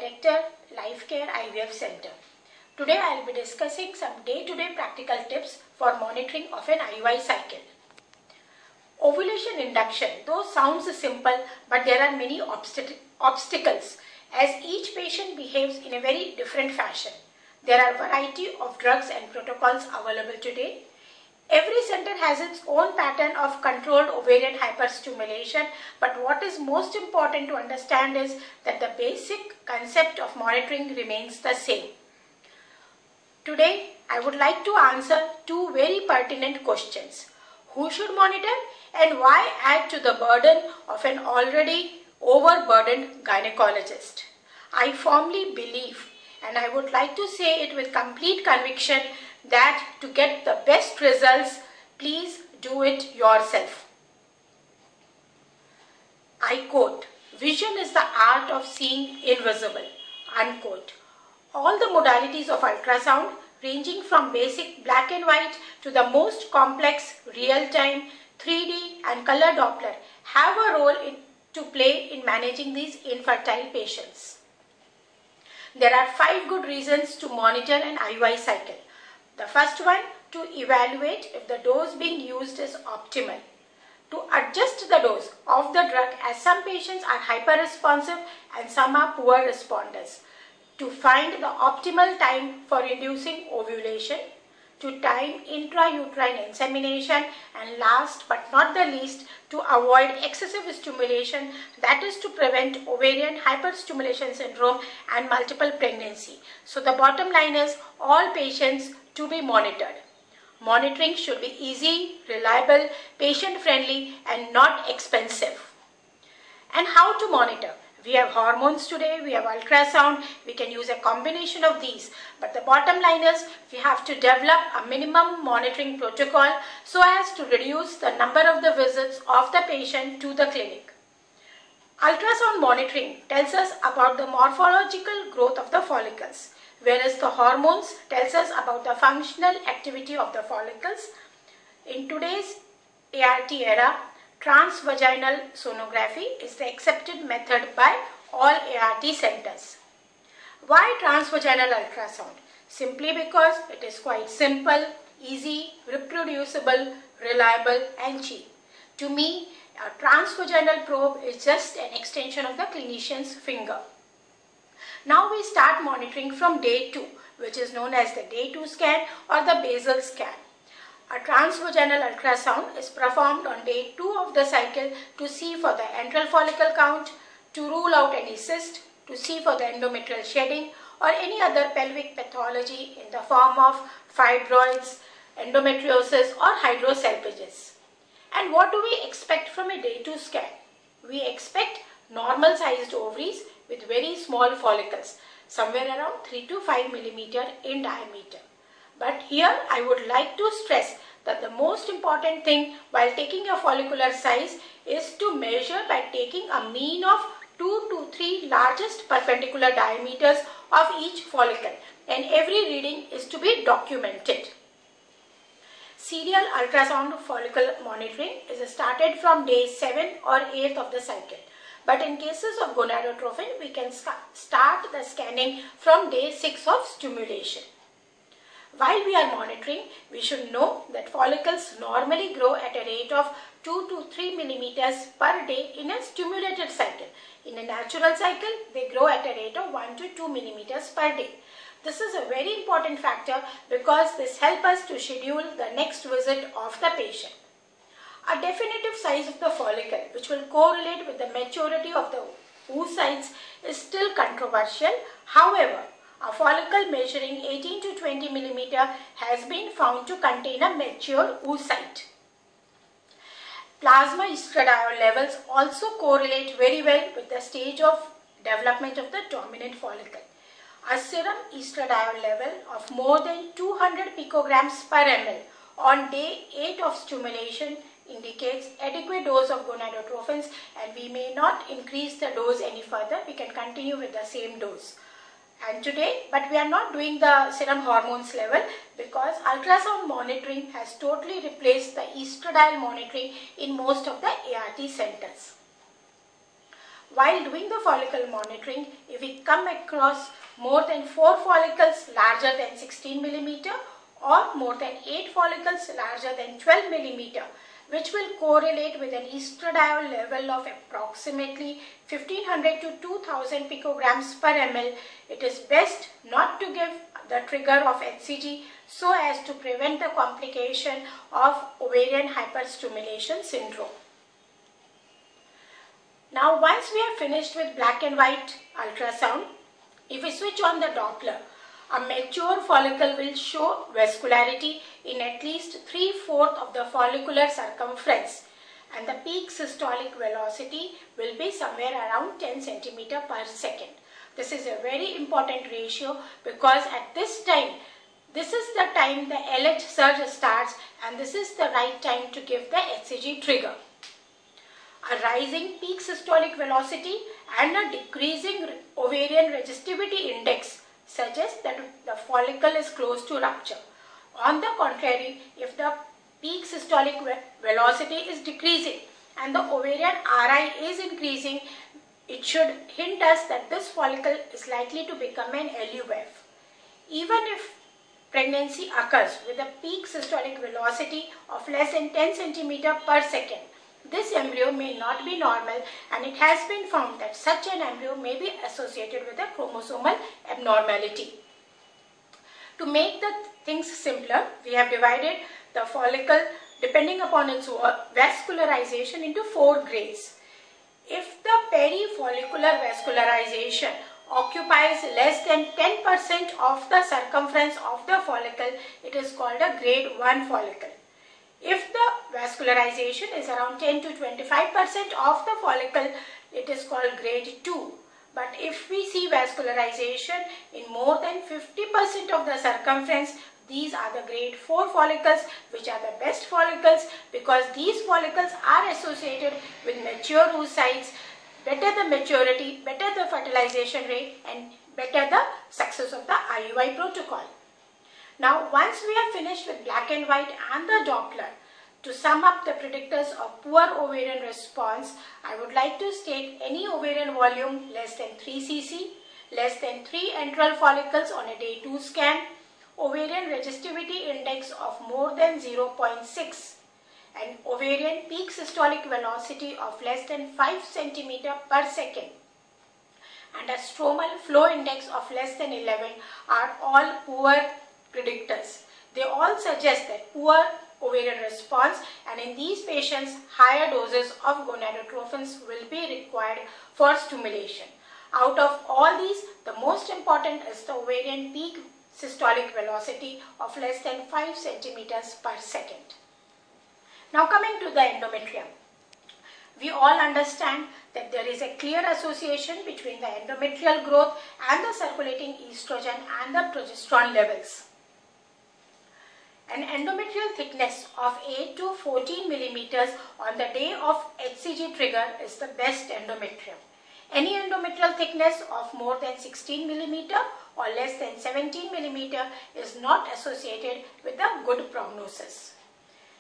Director, Life Care IVF Center. Today I will be discussing some day-to-day practical tips for monitoring of an IUI cycle. Ovulation induction, though sounds simple, but there are many obstacles as each patient behaves in a very different fashion. There are a variety of drugs and protocols available today. Every center has its own pattern of controlled ovarian hyperstimulation, but what is most important to understand is that the basic concept of monitoring remains the same. Today, I would like to answer two very pertinent questions. Who should monitor and why add to the burden of an already overburdened gynecologist? I firmly believe, and I would like to say it with complete conviction, that to get the best results, please do it yourself. I quote, "Vision is the art of seeing invisible," unquote. All the modalities of ultrasound, ranging from basic black and white to the most complex real-time 3D and color Doppler, have a role to play in managing these infertile patients. There are 5 good reasons to monitor an IUI cycle. The first one, to evaluate if the dose being used is optimal. To adjust the dose of the drug, as some patients are hyper-responsive and some are poor responders. To find the optimal time for inducing ovulation. To time intrauterine insemination, and last but not the least, to avoid excessive stimulation, that is to prevent ovarian hyperstimulation syndrome and multiple pregnancy. So the bottom line is all patients to be monitored. Monitoring should be easy, reliable, patient-friendly and not expensive. And how to monitor? We have hormones today, we have ultrasound, we can use a combination of these. But the bottom line is we have to develop a minimum monitoring protocol so as to reduce the number of the visits of the patient to the clinic. Ultrasound monitoring tells us about the morphological growth of the follicles, whereas the hormones tells us about the functional activity of the follicles. In today's ART era, transvaginal sonography is the accepted method by all ART centers. Why transvaginal ultrasound? Simply because it is quite simple, easy, reproducible, reliable and cheap. To me, a transvaginal probe is just an extension of the clinician's finger. Now we start monitoring from day 2, which is known as the day 2 scan or the basal scan. A transvaginal ultrasound is performed on day 2 of the cycle to see for the antral follicle count, to rule out any cyst, to see for the endometrial shedding or any other pelvic pathology in the form of fibroids, endometriosis or hydrosalpingosis. And what do we expect from a day 2 scan? We expect normal sized ovaries with very small follicles, somewhere around 3 to 5 millimeter in diameter. But here I would like to stress that the most important thing while taking a follicular size is to measure by taking a mean of 2 to 3 largest perpendicular diameters of each follicle, and every reading is to be documented. Serial ultrasound follicle monitoring is started from day 7 or 8 of the cycle. But in cases of gonadotrophin, we can start the scanning from day 6 of stimulation. While we are monitoring, we should know that follicles normally grow at a rate of 2 to 3 millimeters per day in a stimulated cycle. In a natural cycle, they grow at a rate of 1 to 2 millimeters per day. This is a very important factor because this helps us to schedule the next visit of the patient. A definitive size of the follicle, which will correlate with the maturity of the oocytes, is still controversial. However, a follicle measuring 18 to 20 millimeter has been found to contain a mature oocyte. Plasma estradiol levels also correlate very well with the stage of development of the dominant follicle. A serum estradiol level of more than 200 picograms per ml on day 8 of stimulation indicates adequate dose of gonadotrophins, and we may not increase the dose any further. We can continue with the same dose. But we are not doing the serum hormones level because ultrasound monitoring has totally replaced the estradiol monitoring in most of the ART centers. While doing the follicle monitoring, if we come across more than 4 follicles larger than 16 millimeter or more than 8 follicles larger than 12 millimeter, which will correlate with an estradiol level of approximately 1500 to 2000 picograms per ml, it is best not to give the trigger of HCG so as to prevent the complication of ovarian hyperstimulation syndrome. Now, once we have finished with black and white ultrasound, if we switch on the Doppler, a mature follicle will show vascularity in at least 3/4 of the follicular circumference, and the peak systolic velocity will be somewhere around 10 centimeter per second. This is a very important ratio because at this time, this is the time the LH surge starts, and this is the right time to give the HCG trigger. A rising peak systolic velocity and a decreasing ovarian resistivity index suggests that the follicle is close to rupture. On the contrary, if the peak systolic velocity is decreasing and the ovarian RI is increasing, it should hint us that this follicle is likely to become an LUF. Even if pregnancy occurs with a peak systolic velocity of less than 10 centimeter per second, this embryo may not be normal, and it has been found that such an embryo may be associated with a chromosomal abnormality. To make the things simpler, we have divided the follicle depending upon its vascularization into 4 grades. If the perifollicular vascularization occupies less than 10% of the circumference of the follicle, it is called a grade 1 follicle. If the vascularization is around 10 to 25% of the follicle, it is called grade 2. But if we see vascularization in more than 50% of the circumference, these are the grade 4 follicles, which are the best follicles because these follicles are associated with mature oocytes, better the maturity, better the fertilization rate, and better the success of the IUI protocol. Now, once we have finished with black and white and the Doppler, to sum up the predictors of poor ovarian response, I would like to state any ovarian volume less than 3 cc, less than 3 antral follicles on a day 2 scan, ovarian resistivity index of more than 0.6, and ovarian peak systolic velocity of less than 5 cm per second, and a stromal flow index of less than 11 are all poor predictors. They all suggest that poor ovarian response, and in these patients higher doses of gonadotrophins will be required for stimulation. Out of all these, the most important is the ovarian peak systolic velocity of less than 5 centimeters per second. Now coming to the endometrium. We all understand that there is a clear association between the endometrial growth and the circulating estrogen and the progesterone levels. An endometrial thickness of 8 to 14 millimeters on the day of HCG trigger is the best endometrium. Any endometrial thickness of more than 16 millimeter or less than 17 millimeter is not associated with a good prognosis.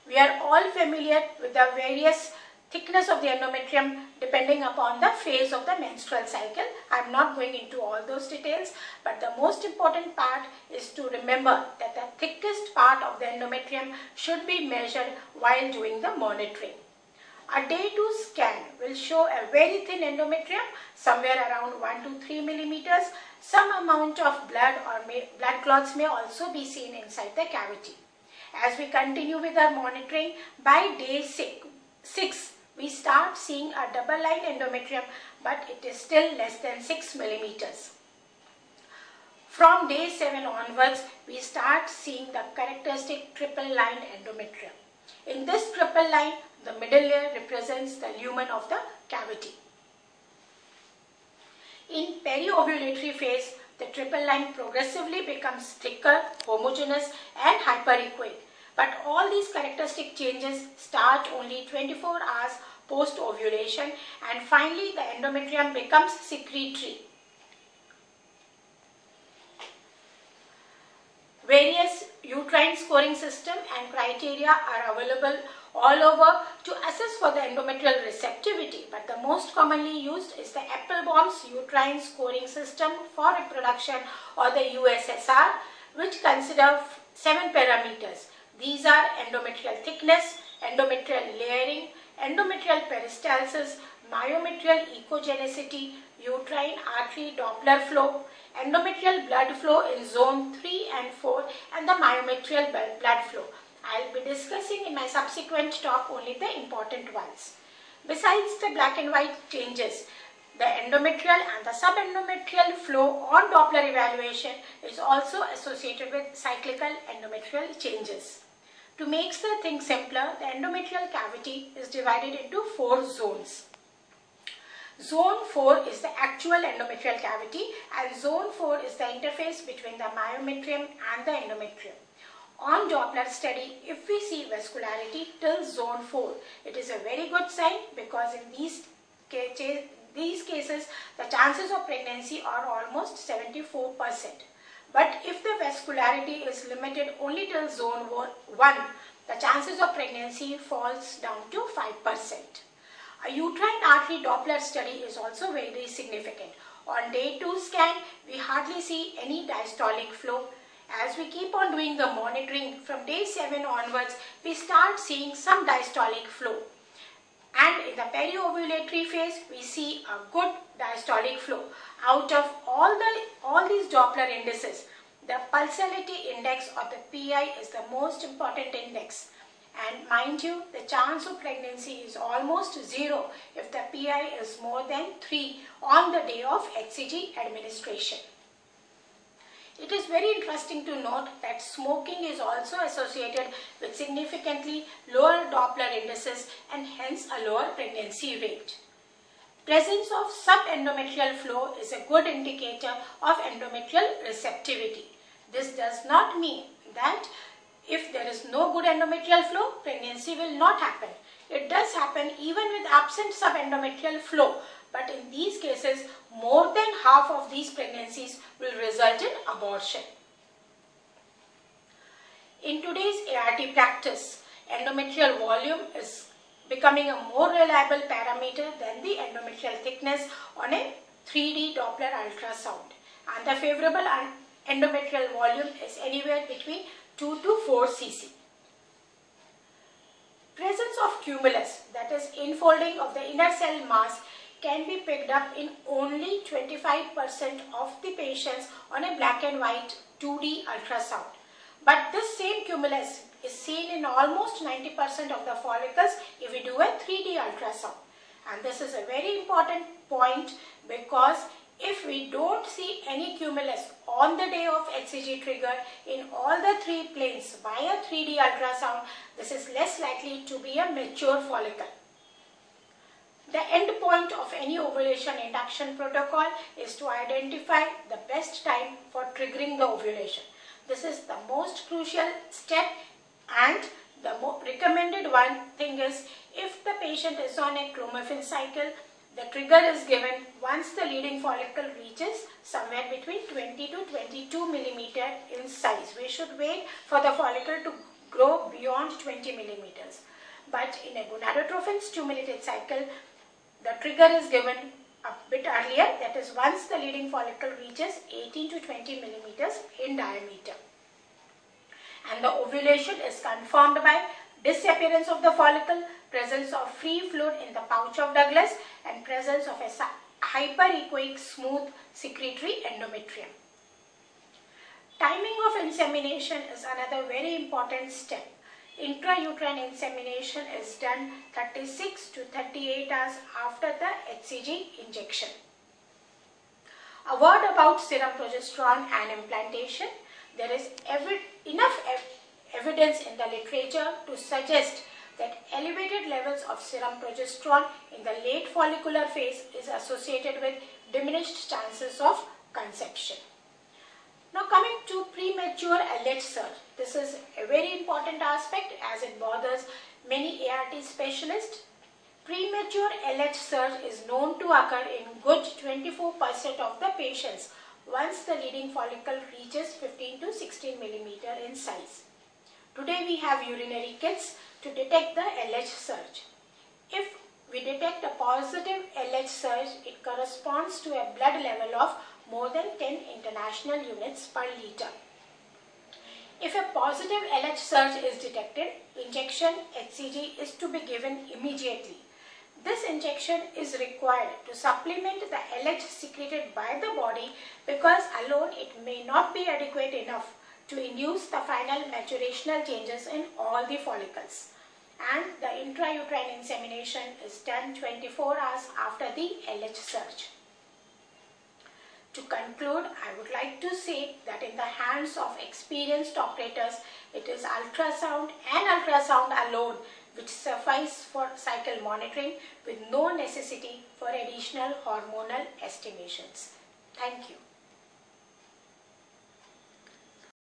We are all familiar with the various thickness of the endometrium depending upon the phase of the menstrual cycle. I am not going into all those details, but the most important part is to remember that the thickest part of the endometrium should be measured while doing the monitoring. A day 2 scan will show a very thin endometrium, somewhere around 1 to 3 millimeters. Some amount of blood or blood clots may also be seen inside the cavity. As we continue with our monitoring, by day 6, we start seeing a double-line endometrium, but it is still less than 6 millimeters. From day 7 onwards, we start seeing the characteristic triple-line endometrium. In this triple line, the middle layer represents the lumen of the cavity. In peri-ovulatory phase, the triple line progressively becomes thicker, homogeneous and hyperechoic. But all these characteristic changes start only 24 hours post-ovulation, and finally the endometrium becomes secretory. Various uterine scoring system and criteria are available all over to assess for the endometrial receptivity, but the most commonly used is the Applebaum's uterine scoring system for reproduction, or the USSR, which consider 7 parameters. These are endometrial thickness, endometrial layering, endometrial peristalsis, myometrial echogenicity, uterine artery Doppler flow, endometrial blood flow in zone 3 and 4, and the myometrial blood flow. I will be discussing in my subsequent talk only the important ones. Besides the black and white changes, the endometrial and the subendometrial flow on Doppler evaluation is also associated with cyclical endometrial changes. To make the thing simpler, the endometrial cavity is divided into 4 zones. Zone 4 is the actual endometrial cavity, and zone 4 is the interface between the myometrium and the endometrium. On Doppler study, if we see vascularity till zone 4, it is a very good sign, because in these cases the chances of pregnancy are almost 74%. But if the vascularity is limited only till zone 1, the chances of pregnancy falls down to 5%. A uterine artery Doppler study is also very significant. On day 2 scan, we hardly see any diastolic flow. As we keep on doing the monitoring from day 7 onwards, we start seeing some diastolic flow. And in the periovulatory phase, we see a good diastolic flow. Out of all these Doppler indices, the pulsality index, or the PI, is the most important index. And mind you, the chance of pregnancy is almost 0 if the PI is more than 3 on the day of HCG administration. It is very interesting to note that smoking is also associated with significantly lower Doppler indices and hence a lower pregnancy rate. Presence of subendometrial flow is a good indicator of endometrial receptivity. This does not mean that if there is no good endometrial flow, pregnancy will not happen. It does happen even with absent subendometrial flow, but in these cases, more than half of these pregnancies will result in abortion. In today's ART practice, endometrial volume is becoming a more reliable parameter than the endometrial thickness on a 3D Doppler ultrasound, and the favorable endometrial volume is anywhere between 2 to 4 cc. Presence of cumulus, that is infolding of the inner cell mass, can be picked up in only 25% of the patients on a black and white 2D ultrasound. But this same cumulus is seen in almost 90% of the follicles if we do a 3D ultrasound. And this is a very important point, because if we don't see any cumulus on the day of HCG trigger in all the 3 planes by a 3D ultrasound, this is less likely to be a mature follicle. The end point of any ovulation induction protocol is to identify the best time for triggering the ovulation. This is the most crucial step, and the recommended one thing is, if the patient is on a clomiphene cycle, the trigger is given once the leading follicle reaches somewhere between 20 to 22 millimeter in size. We should wait for the follicle to grow beyond 20 millimeters. But in a gonadotrophin stimulated cycle, the trigger is given a bit earlier, that is once the leading follicle reaches 18 to 20 millimeters in diameter. And the ovulation is confirmed by disappearance of the follicle, presence of free fluid in the pouch of Douglas, and presence of a hyperechoic smooth secretory endometrium. Timing of insemination is another very important step. Intrauterine insemination is done 36 to 38 hours after the HCG injection. A word about serum progesterone and implantation. There is enough evidence in the literature to suggest that elevated levels of serum progesterone in the late follicular phase is associated with diminished chances of conception. Now coming to premature LH surge. This is a very important aspect as it bothers many ART specialists. Premature LH surge is known to occur in good 24% of the patients once the leading follicle reaches 15 to 16 millimeter in size. Today we have urinary kits to detect the LH surge. If we detect a positive LH surge, it corresponds to a blood level of more than 10 international units per liter. If a positive LH surge is detected, injection HCG is to be given immediately. This injection is required to supplement the LH secreted by the body because alone it may not be adequate enough to induce the final maturational changes in all the follicles. And the intrauterine insemination is done 24 hours after the LH surge. To conclude, I would like to say that in the hands of experienced operators, it is ultrasound and ultrasound alone which suffice for cycle monitoring with no necessity for additional hormonal estimations. Thank you.